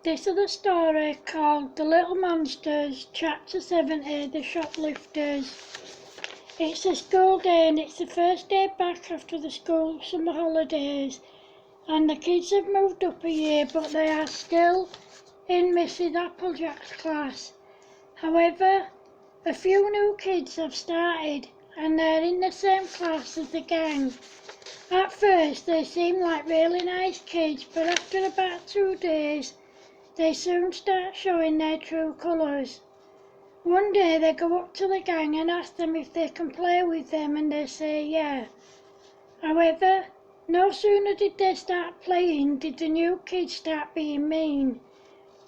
This is a story called The Little Monsters, Chapter 70, The Shoplifters. It's a school day and it's the first day back after the school summer holidays, and the kids have moved up a year but they are still in Mrs. Applejack's class. However, a few new kids have started and they're in the same class as the gang. At first they seem like really nice kids, but after about 2 days they soon start showing their true colours. One day they go up to the gang and ask them if they can play with them, and they say yeah. However, no sooner did they start playing did the new kids start being mean.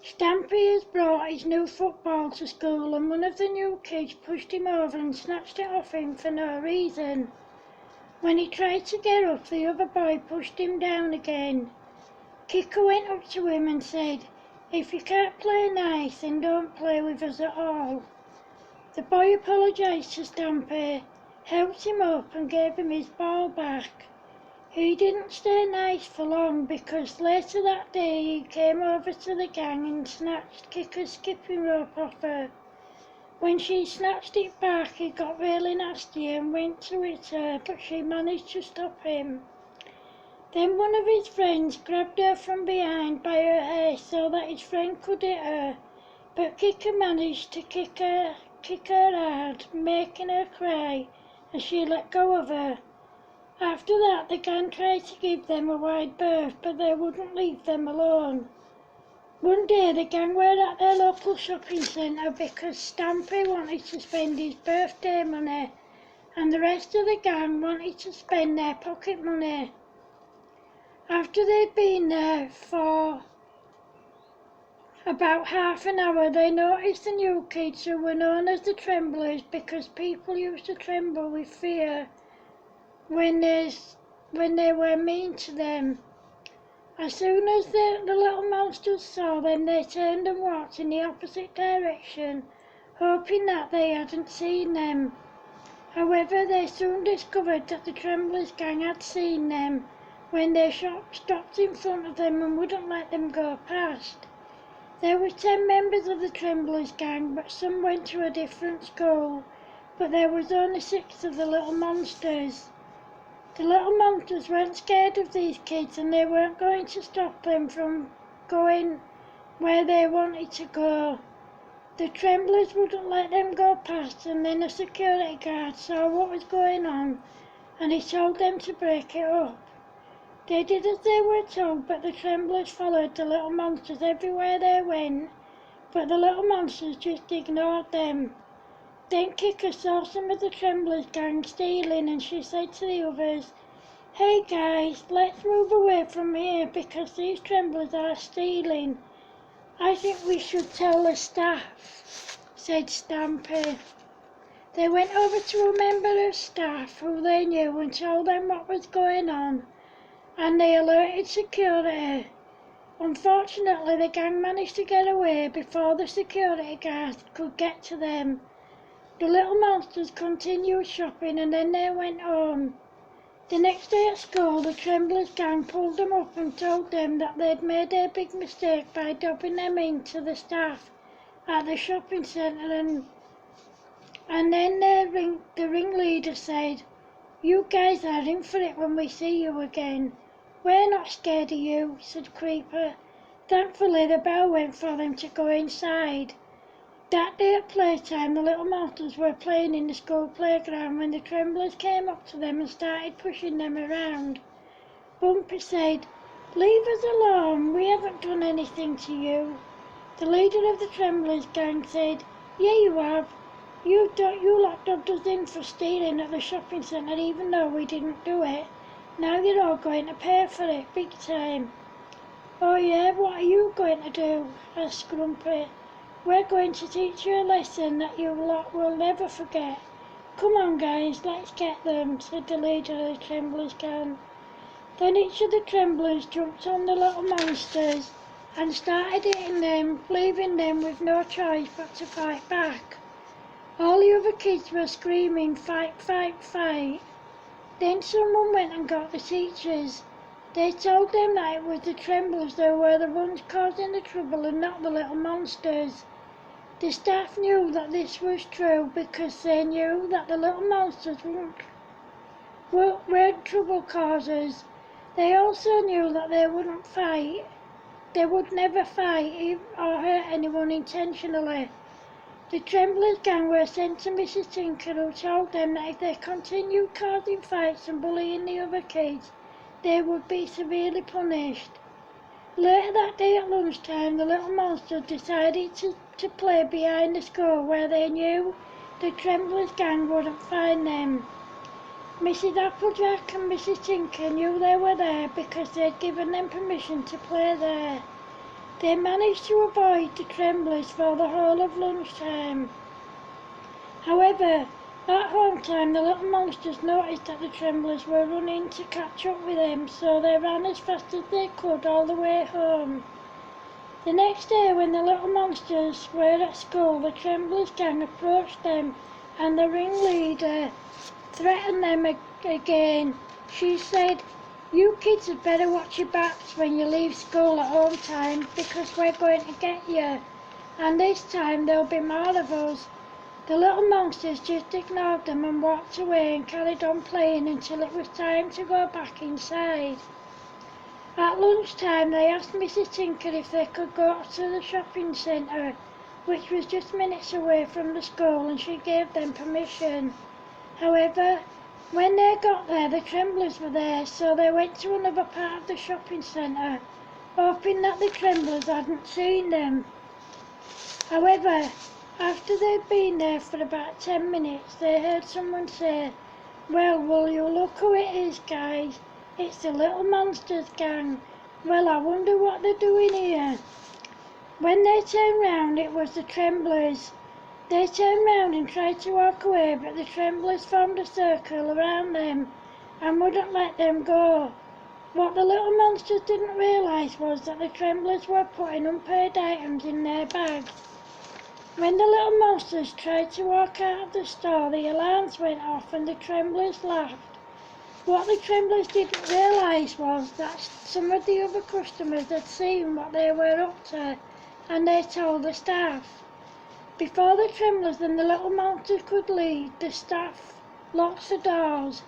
Stampy has brought his new football to school and one of the new kids pushed him over and snatched it off him for no reason. When he tried to get up, the other boy pushed him down again. Kicker went up to him and said, "If you can't play nice, then don't play with us at all." The boy apologised to Stampy, helped him up and gave him his ball back. He didn't stay nice for long because later that day he came over to the gang and snatched Kicker's skipping rope off her. When she snatched it back, he got really nasty and went to hit her, but she managed to stop him. Then one of his friends grabbed her from behind by her hair so that his friend could hit her, but Kicker managed to kick her hard, making her cry, and she let go of her. After that, the gang tried to give them a wide berth, but they wouldn't leave them alone. One day the gang were at their local shopping centre because Stampy wanted to spend his birthday money and the rest of the gang wanted to spend their pocket money. After they'd been there for about half an hour, they noticed the new kids who were known as the Tremblers because people used to tremble with fear when they were mean to them. As soon as the little monsters saw them, they turned and walked in the opposite direction, hoping that they hadn't seen them. However, they soon discovered that the Tremblers gang had seen them when they stopped in front of them and wouldn't let them go past. There were 10 members of the Tremblers gang, but some went to a different school, but there was only 6 of the little monsters. The little monsters weren't scared of these kids and they weren't going to stop them from going where they wanted to go. The Tremblers wouldn't let them go past, and then a security guard saw what was going on and he told them to break it up. They did as they were told, but the Tremblers followed the little monsters everywhere they went, but the little monsters just ignored them. Then Kicker saw some of the Tremblers gang stealing and she said to the others, "Hey guys, let's move away from here because these Tremblers are stealing. I think we should tell the staff," said Stampy. They went over to a member of staff who they knew and told them what was going on, and they alerted security. Unfortunately, the gang managed to get away before the security guards could get to them. The little monsters continued shopping and then they went home. The next day at school, the Tremblers gang pulled them up and told them that they'd made a big mistake by dubbing them in to the staff at the shopping centre, and then the ringleader said, "You guys are in for it when we see you again." "We're not scared of you," said Creeper. Thankfully the bell went for them to go inside. That day at playtime, the little monsters were playing in the school playground when the Tremblers came up to them and started pushing them around. Bumpy said, "Leave us alone, we haven't done anything to you." The leader of the Tremblers gang said, "Yeah, you have. You lot dubbed us in for stealing at the shopping centre even though we didn't do it. Now you're all going to pay for it, big time." "Oh yeah, what are you going to do?" asked Grumpy. "We're going to teach you a lesson that you lot will never forget. Come on guys, let's get them," said the leader of the Tremblers gang. Then each of the Tremblers jumped on the little monsters and started hitting them, leaving them with no choice but to fight back. All the other kids were screaming, "Fight, fight, fight." Then someone went and got the teachers. They told them that it was the Tremblers that were the ones causing the trouble and not the little monsters. The staff knew that this was true because they knew that the little monsters weren't trouble causers. They also knew that they wouldn't fight. They would never fight or hurt anyone intentionally. The Tremblers gang were sent to Mrs. Tinker, who told them that if they continued causing fights and bullying the other kids, they would be severely punished. Later that day at lunchtime, the little monsters decided to play behind the school where they knew the Tremblers gang wouldn't find them. Mrs. Applejack and Mrs. Tinker knew they were there because they'd given them permission to play there. They managed to avoid the Tremblers for the whole of lunchtime. However, at home time the little monsters noticed that the Tremblers were running to catch up with them, so they ran as fast as they could all the way home. The next day when the little monsters were at school, the Tremblers gang approached them and the ringleader threatened them again. She said, "You kids had better watch your backs when you leave school at home time because we're going to get you, and this time there'll be more of us." The little monsters just ignored them and walked away and carried on playing until it was time to go back inside. At lunchtime they asked Mrs. Tinker if they could go to the shopping centre, which was just minutes away from the school, and she gave them permission. However, when they got there, the Tremblers were there, so they went to another part of the shopping centre, hoping that the Tremblers hadn't seen them. However, after they'd been there for about 10 minutes, they heard someone say, "Well, will you look who it is, guys? It's the Little Monsters gang. Well, I wonder what they're doing here." When they turned round, it was the Tremblers. They turned round and tried to walk away, but the Tremblers formed a circle around them and wouldn't let them go. What the little monsters didn't realise was that the Tremblers were putting unpaid items in their bags. When the little monsters tried to walk out of the store, the alarms went off and the Tremblers laughed. What the Tremblers didn't realise was that some of the other customers had seen what they were up to, and they told the staff. Before the Tremblers and the little monsters could leave, the staff locked the doors.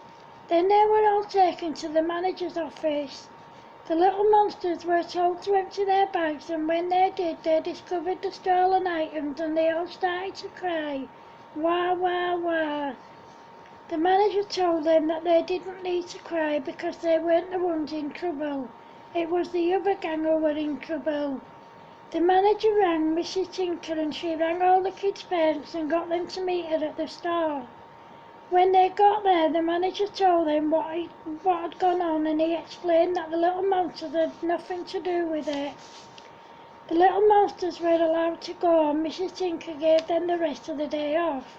Then they were all taken to the manager's office. The little monsters were told to empty their bags, and when they did, they discovered the stolen items and they all started to cry, "Wah, wah, wah." The manager told them that they didn't need to cry because they weren't the ones in trouble. It was the other gang who were in trouble. The manager rang Mrs. Tinker and she rang all the kids' parents and got them to meet her at the store. When they got there, the manager told them what had gone on, and he explained that the little monsters had nothing to do with it. The little monsters were allowed to go and Mrs. Tinker gave them the rest of the day off.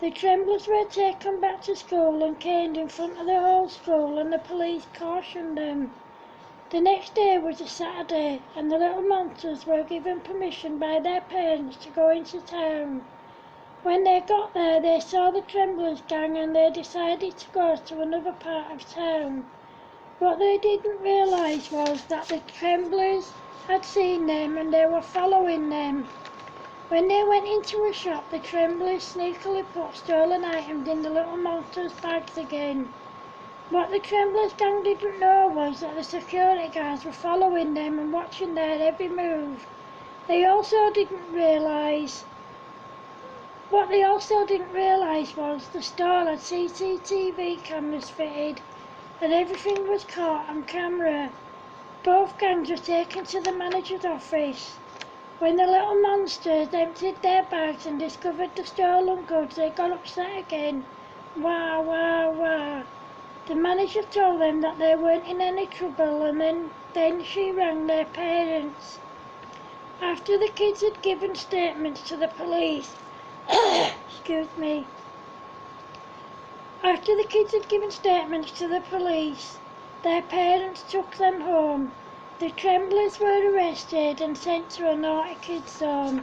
The Tremblers were taken back to school and caned in front of the whole school, and the police cautioned them. The next day was a Saturday and the little monsters were given permission by their parents to go into town. When they got there, they saw the Tremblers gang and they decided to go to another part of town. What they didn't realise was that the Tremblers had seen them and they were following them. When they went into a shop, the Tremblers sneakily put stolen items in the little monsters' bags again. What the Tremblers gang didn't know was that the security guards were following them and watching their every move. What they also didn't realise was the store had CCTV cameras fitted and everything was caught on camera. Both gangs were taken to the manager's office. When the little monsters emptied their bags and discovered the stolen goods, they got upset again. Wah, wah, wah. The manager told them that they weren't in any trouble, and then she rang their parents. After the kids had given statements to the police, After the kids had given statements to the police, their parents took them home. The Tremblers were arrested and sent to a naughty kids zone.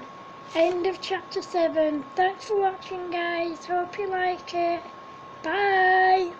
End of chapter 7. Thanks for watching, guys. Hope you like it. Bye.